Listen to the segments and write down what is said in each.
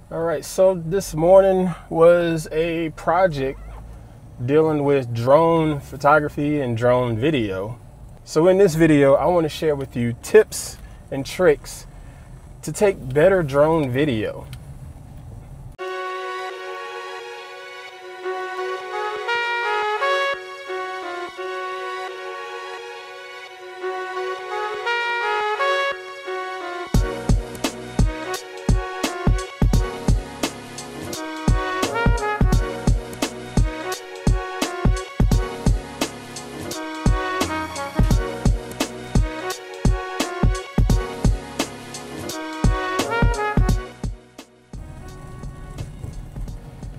All right, so this morning was a project dealing with drone photography and drone video. So in this video, I want to share with you tips and tricks to take better drone video.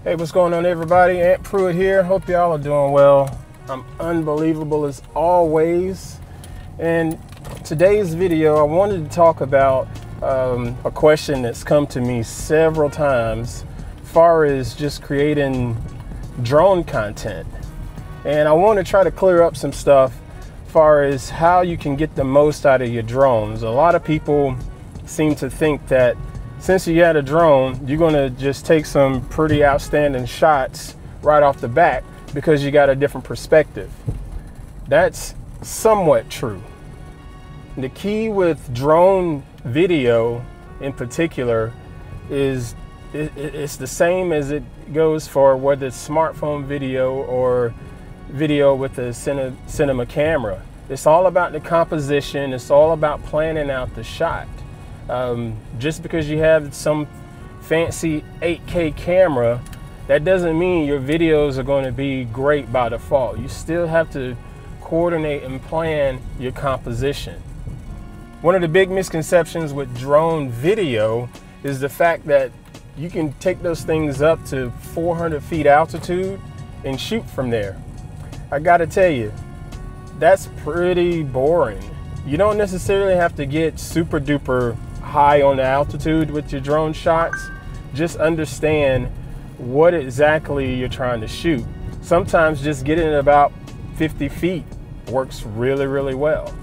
Hey, what's going on, everybody? Pruitt here. Hope y'all are doing well. I'm unbelievable as always. And today's video, I wanted to talk about a question that's come to me several times as far as just creating drone content. And I want to try to clear up some stuff as far as how you can get the most out of your drones. A lot of people seem to think that since you got a drone, you're gonna just take some pretty outstanding shots right off the bat because you got a different perspective. That's somewhat true. The key with drone video in particular is it's the same as it goes for whether it's smartphone video or video with a cinema camera. It's all about the composition. It's all about planning out the shot. Just because you have some fancy 8K camera, that doesn't mean your videos are going to be great by default. You still have to coordinate and plan your composition. One of the big misconceptions with drone video is the fact that you can take those things up to 400 feet altitude and shoot from there. I gotta tell you, that's pretty boring. You don't necessarily have to get super duper high on the altitude with your drone shots. Just understand what exactly you're trying to shoot. Sometimes just getting at about 50 feet works really, really well.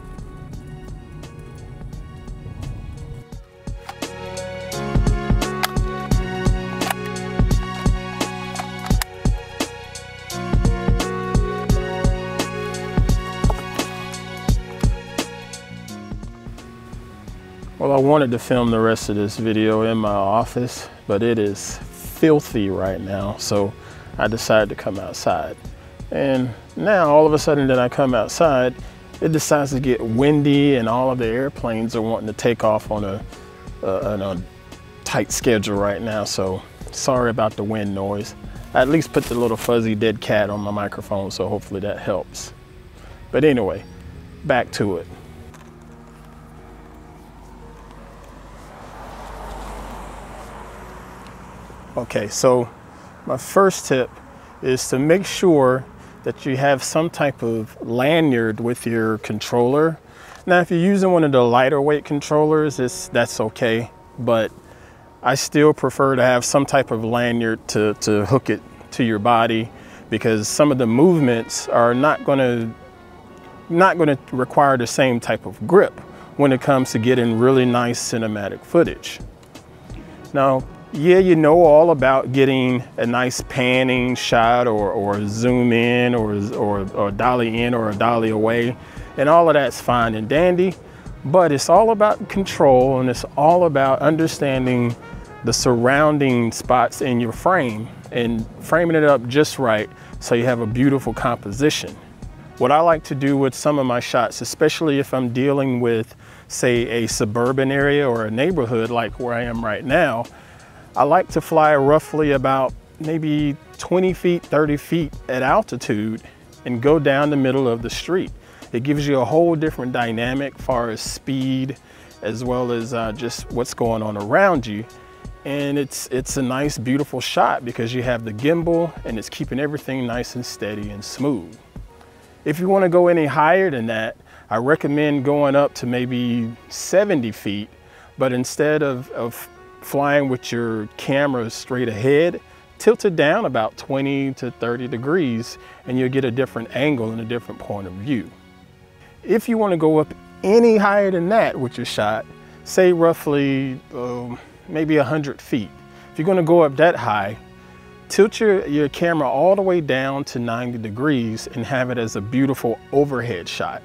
Well, I wanted to film the rest of this video in my office, but it is filthy right now, so I decided to come outside. And now all of a sudden that I come outside, it decides to get windy and all of the airplanes are wanting to take off on a tight schedule right now, so sorry about the wind noise. I at least put the little fuzzy dead cat on my microphone, so hopefully that helps. But anyway, back to it. Okay, so my first tip is to make sure that you have some type of lanyard with your controller. Now, if you're using one of the lighter weight controllers, that's okay, but I still prefer to have some type of lanyard to hook it to your body, because some of the movements are not gonna require the same type of grip when it comes to getting really nice cinematic footage. Now, yeah, you know all about getting a nice panning shot or zoom in or dolly in or a dolly away, and all of that's fine and dandy, but it's all about control and it's all about understanding the surrounding spots in your frame and framing it up just right so you have a beautiful composition. What I like to do with some of my shots, especially if I'm dealing with, say, a suburban area or a neighborhood like where I am right now, I like to fly roughly about maybe 20 feet, 30 feet at altitude and go down the middle of the street. It gives you a whole different dynamic as far as speed, as well as just what's going on around you. And it's a nice, beautiful shot because you have the gimbal and it's keeping everything nice and steady and smooth. If you want to go any higher than that, I recommend going up to maybe 70 feet, but instead of flying with your camera straight ahead, tilt it down about 20 to 30 degrees and you'll get a different angle and a different point of view. If you want to go up any higher than that with your shot, say roughly maybe 100 feet, If you're gonna go up that high, tilt your camera all the way down to 90 degrees and have it as a beautiful overhead shot.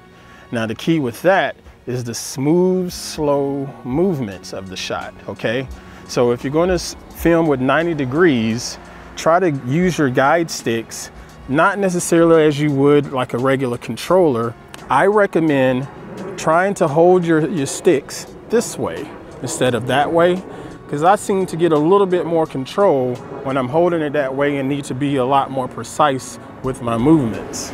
Now the key with that is the smooth, slow movements of the shot, okay? So if you're gonna film with 90 degrees, try to use your guide sticks, not necessarily as you would like a regular controller. I recommend trying to hold your sticks this way instead of that way, because I seem to get a little bit more control when I'm holding it that way and need to be a lot more precise with my movements.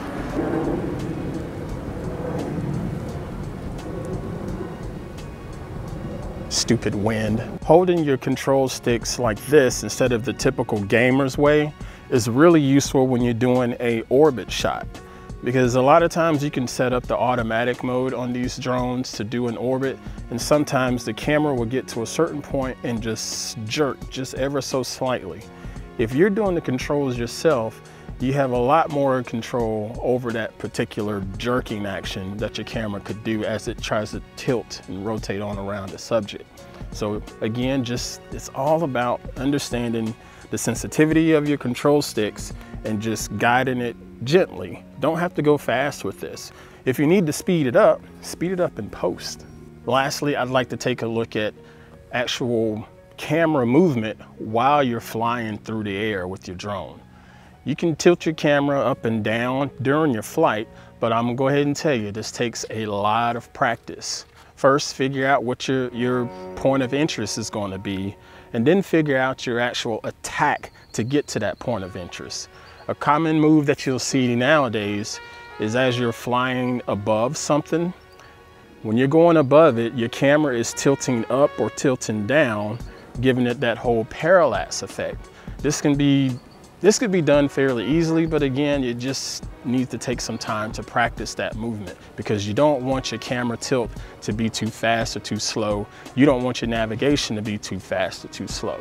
Stupid wind. Holding your control sticks like this instead of the typical gamer's way is really useful when you're doing a orbit shot, because a lot of times you can set up the automatic mode on these drones to do an orbit, and sometimes the camera will get to a certain point and just jerk just ever so slightly. If you're doing the controls yourself, you have a lot more control over that particular jerking action that your camera could do as it tries to tilt and rotate on around the subject. So again, it's all about understanding the sensitivity of your control sticks and just guiding it gently. Don't have to go fast with this. If you need to speed it up in post. Lastly, I'd like to take a look at actual camera movement while you're flying through the air with your drone. You can tilt your camera up and down during your flight, but I'm gonna go ahead and tell you, this takes a lot of practice. First, figure out what your point of interest is going to be, and then figure out your actual attack to get to that point of interest. A common move that you'll see nowadays is as you're flying above something, when you're going above it, your camera is tilting up or tilting down, giving it that whole parallax effect. This could be done fairly easily, but again, you just need to take some time to practice that movement, because you don't want your camera tilt to be too fast or too slow. You don't want your navigation to be too fast or too slow.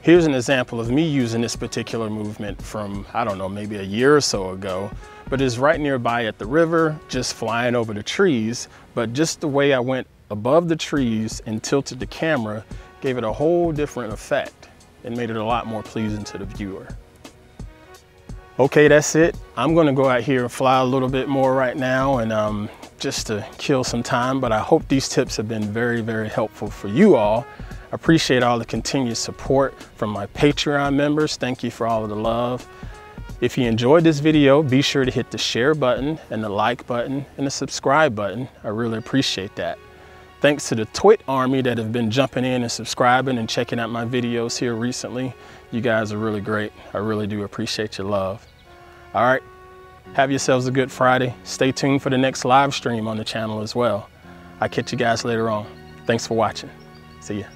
Here's an example of me using this particular movement from, I don't know, maybe a year or so ago, but it's right nearby at the river, just flying over the trees. But just the way I went above the trees and tilted the camera gave it a whole different effect and made it a lot more pleasing to the viewer. Okay, that's it. I'm gonna go out here and fly a little bit more right now, and just to kill some time, but I hope these tips have been very, very helpful for you all. I appreciate all the continued support from my Patreon members. Thank you for all of the love. If you enjoyed this video, be sure to hit the share button and the like button and the subscribe button. I really appreciate that. Thanks to the Pruitt army that have been jumping in and subscribing and checking out my videos here recently. You guys are really great. I really do appreciate your love. All right, have yourselves a good Friday. Stay tuned for the next live stream on the channel as well. I'll catch you guys later on. Thanks for watching. See ya.